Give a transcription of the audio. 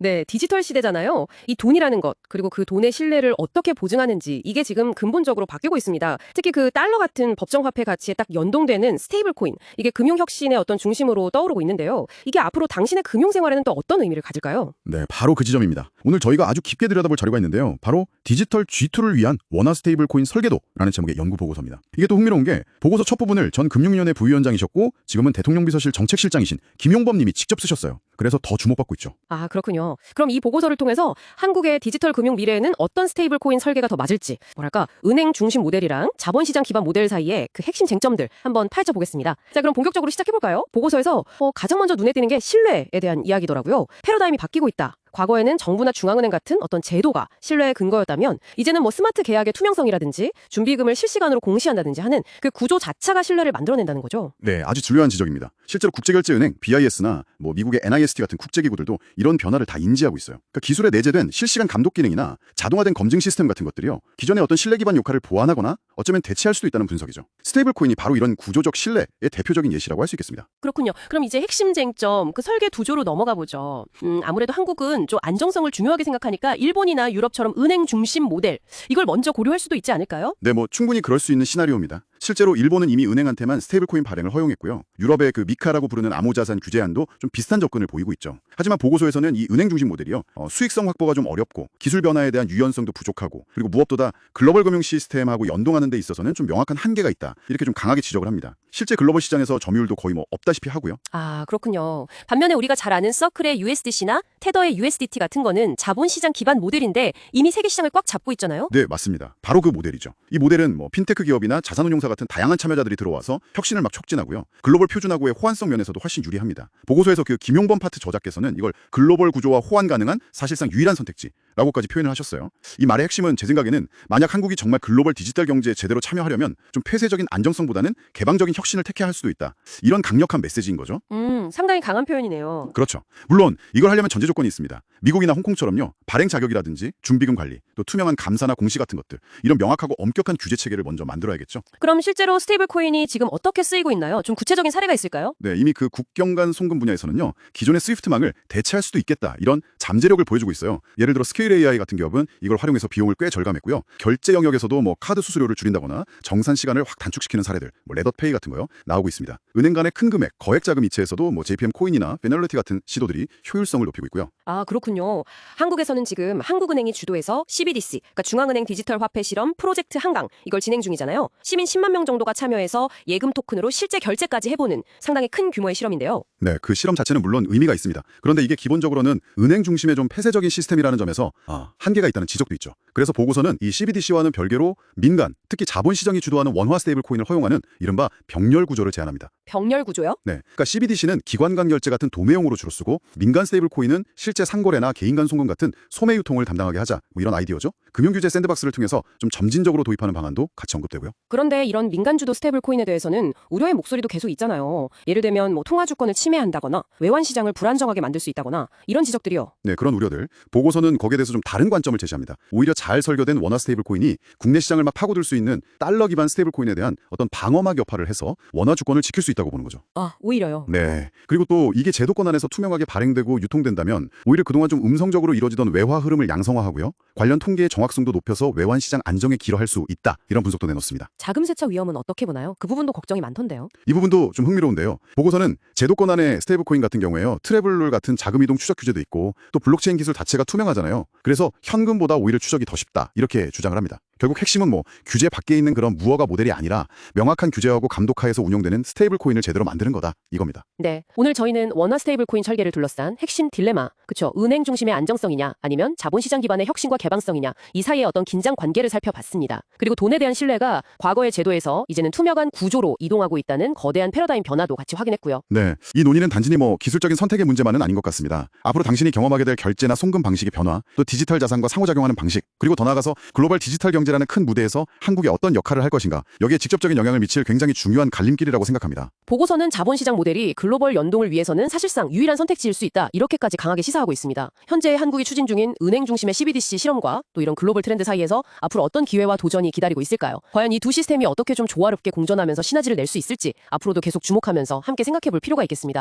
네, 디지털 시대잖아요. 이 돈이라는 것, 그리고 그 돈의 신뢰를 어떻게 보증하는지 이게 지금 근본적으로 바뀌고 있습니다. 특히 그 달러 같은 법정화폐 가치에 딱 연동되는 스테이블 코인, 이게 금융혁신의 어떤 중심으로 떠오르고 있는데요. 이게 앞으로 당신의 금융생활에는 또 어떤 의미를 가질까요? 네, 바로 그 지점입니다. 오늘 저희가 아주 깊게 들여다볼 자료가 있는데요. 바로 디지털 G2를 위한 원화 스테이블 코인 설계도라는 제목의 연구 보고서입니다. 이게 또 흥미로운 게 보고서 첫 부분을 전 금융위원회 부위원장이셨고 지금은 대통령 비서실 정책실장이신 김용범 님이 직접 쓰셨어요. 그래서 더 주목받고 있죠. 아, 그렇군요. 그럼 이 보고서를 통해서 한국의 디지털 금융 미래에는 어떤 스테이블 코인 설계가 더 맞을지, 뭐랄까, 은행 중심 모델이랑 자본시장 기반 모델 사이의 그 핵심 쟁점들 한번 파헤쳐 보겠습니다. 자, 그럼 본격적으로 시작해볼까요? 보고서에서 가장 먼저 눈에 띄는 게 신뢰에 대한 이야기더라고요. 패러다임이 바뀌고 있다. 과거에는 정부나 중앙은행 같은 어떤 제도가 신뢰의 근거였다면 이제는 뭐 스마트 계약의 투명성이라든지 준비금을 실시간으로 공시한다든지 하는 그 구조 자체가 신뢰를 만들어낸다는 거죠. 네, 아주 중요한 지적입니다. 실제로 국제결제은행, BIS나 미국의 NIST 같은 국제기구들도 이런 변화를 다 인지하고 있어요. 그러니까 기술에 내재된 실시간 감독 기능이나 자동화된 검증 시스템 같은 것들이요. 기존의 어떤 신뢰 기반 역할을 보완하거나 어쩌면 대체할 수도 있다는 분석이죠. 스테이블 코인이 바로 이런 구조적 신뢰의 대표적인 예시라고 할 수 있겠습니다. 그렇군요. 그럼 이제 핵심 쟁점, 그 설계 구조로 넘어가 보죠. 아무래도 한국은 좀 안정성을 중요하게 생각하니까 일본이나 유럽처럼 은행 중심 모델, 이걸 먼저 고려할 수도 있지 않을까요? 네, 충분히 그럴 수 있는 시나리오입니다. 실제로 일본은 이미 은행한테만 스테이블 코인 발행을 허용했고요. 유럽의 그 미카라고 부르는 암호자산 규제안도 좀 비슷한 접근을 보이고 있죠. 하지만 보고서에서는 이 은행 중심 모델이요. 수익성 확보가 좀 어렵고 기술 변화에 대한 유연성도 부족하고 그리고 무엇보다 글로벌 금융 시스템하고 연동하는 데 있어서는 좀 명확한 한계가 있다. 이렇게 좀 강하게 지적을 합니다. 실제 글로벌 시장에서 점유율도 거의 없다시피 하고요. 아, 그렇군요. 반면에 우리가 잘 아는 서클의 USDC나 테더의 USDT 같은 거는 자본시장 기반 모델인데 이미 세계 시장을 꽉 잡고 있잖아요. 네, 맞습니다. 바로 그 모델이죠. 이 모델은 핀테크 기업이나 자산운용사 같은 다양한 참여자들이 들어와서 혁신을 막 촉진하고요. 글로벌 표준화구의 호환성 면에서도 훨씬 유리합니다. 보고서에서 그 김용범 파트 저자께서는 이걸 글로벌 구조와 호환 가능한 사실상 유일한 선택지라고까지 표현을 하셨어요. 이 말의 핵심은 제 생각에는 만약 한국이 정말 글로벌 디지털 경제에 제대로 참여하려면 좀 폐쇄적인 안정성보다는 개방적인 혁신을 택해야 할 수도 있다. 이런 강력한 메시지인 거죠. 상당히 강한 표현이네요. 그렇죠. 물론 이걸 하려면 전제 조건이 있습니다. 미국이나 홍콩처럼요. 발행 자격이라든지 준비금 관리, 또 투명한 감사나 공시 같은 것들, 이런 명확하고 엄격한 규제 체계를 먼저 만들어야겠죠. 그럼 실제로 스테이블 코인이 지금 어떻게 쓰이고 있나요? 좀 구체적인 사례가 있을까요? 네, 이미 그 국경 간 송금 분야에서는요. 기존의 스위프트망을 대체할 수도 있겠다. 이런 잠재력을 보여주고 있어요. 예를 들어 스케일 AI 같은 기업은 이걸 활용해서 비용을 꽤 절감했고요. 결제 영역에서도 카드 수수료를 줄인다거나 정산 시간을 확 단축시키는 사례들, 레더페이 같은 거요. 나오고 있습니다. 은행 간의 큰 금액, 거액 자금 이체에서도 JPM 코인이나 페널리티 같은 시도들이 효율성을 높이고 있고요. 아, 그렇군요. 한국에서는 지금 한국은행이 주도해서 CBDC, 그러니까 중앙은행 디지털 화폐 실험 프로젝트 한강, 이걸 진행 중이잖아요. 시민 10만 명 정도가 참여해서 예금 토큰으로 실제 결제까지 해보는 상당히 큰 규모의 실험인데요. 네, 그 실험 자체는 물론 의미가 있습니다. 그런데 이게 기본적으로는 은행 중심의 좀 폐쇄적인 시스템이라는 점에서 한계가 있다는 지적도 있죠. 그래서 보고서는 이 CBDC와는 별개로 민간, 특히 자본시장이 주도하는 원화 스테이블 코인을 허용하는 이른바 병렬 구조를 제안합니다. 병렬 구조요? 네, 그러니까 CBDC는 기관 간 결제 같은 도매용으로 주로 쓰고 민간 스테이블 코인은 실제 상거래나 개인 간 송금 같은 소매 유통을 담당하게 하자, 이런 아이디어죠. 금융규제 샌드박스를 통해서 좀 점진적으로 도입하는 방안도 같이 언급되고요. 그런데 이런 민간 주도 스테이블 코인에 대해서는 우려의 목소리도 계속 있잖아요. 예를 들면 통화 주권을 침해한다거나 외환 시장을 불안정하게 만들 수 있다거나 이런 지적들이요. 네, 그런 우려들. 보고서는 거기에 대해서 좀 다른 관점을 제시합니다. 오히려 잘 설계된 원화 스테이블 코인이 국내 시장을 막 파고들 수 있는 달러 기반 스테이블 코인에 대한 어떤 방어막 여파를 해서 원화 주권을 지킬 수 있다고 보는 거죠. 아, 오히려요. 네. 그리고 또 이게 제도권 안에서 투명하게 발행되고 유통된다면 오히려 그동안 좀 음성적으로 이뤄지던 외화 흐름을 양성화하고요. 관련 통계의 정확성도 높여서 외환 시장 안정에 기여할 수 있다. 이런 분석도 내놓습니다. 자금 세차 위험은 어떻게 보나요? 그 부분도 걱정이 많던데요. 이 부분도 좀 흥미로운데요. 보고서는 제도권 안에 스테이블 코인 같은 경우에요. 트래블룰 같은 자금 이동 추적 규제도 있고 또 블록체인 기술 자체가 투명하잖아요. 그래서 현금보다 오히려 추적이 더 쉽다. 이렇게 주장을 합니다. 결국 핵심은 규제 밖에 있는 그런 무허가 모델이 아니라 명확한 규제하고 감독하에서 운영되는 스테이블 코인을 제대로 만드는 거다. 이겁니다. 네, 오늘 저희는 원화 스테이블 코인 설계를 둘러싼 핵심 딜레마, 그쵸? 은행 중심의 안정성이냐 아니면 자본시장 기반의 혁신과 개방성이냐, 이 사이의 어떤 긴장 관계를 살펴봤습니다. 그리고 돈에 대한 신뢰가 과거의 제도에서 이제는 투명한 구조로 이동하고 있다는 거대한 패러다임 변화도 같이 확인했고요. 네, 이 논의는 단순히 기술적인 선택의 문제만은 아닌 것 같습니다. 앞으로 당신이 경험하게 될 결제나 송금 방식의 변화, 또 디지털 자산과 상호작용하는 방식, 그리고 더 나아가서 글로벌 디지털 경제라는 큰 무대에서 한국이 어떤 역할을 할 것인가, 여기에 직접적인 영향을 미칠 굉장히 중요한 갈림길이라고 생각합니다. 보고서는 자본시장 모델이 글로벌 연동을 위해서는 사실상 유일한 선택지일 수 있다, 이렇게까지 강하게 시사하고 있습니다. 현재 한국이 추진 중인 은행 중심의 CBDC 실험과 또 이런 글로벌 트렌드 사이에서 앞으로 어떤 기회와 도전이 기다리고 있을까요? 과연 이 두 시스템이 어떻게 좀 조화롭게 공존하면서 시너지를 낼 수 있을지 앞으로도 계속 주목하면서 함께 생각해 볼 필요가 있겠습니다.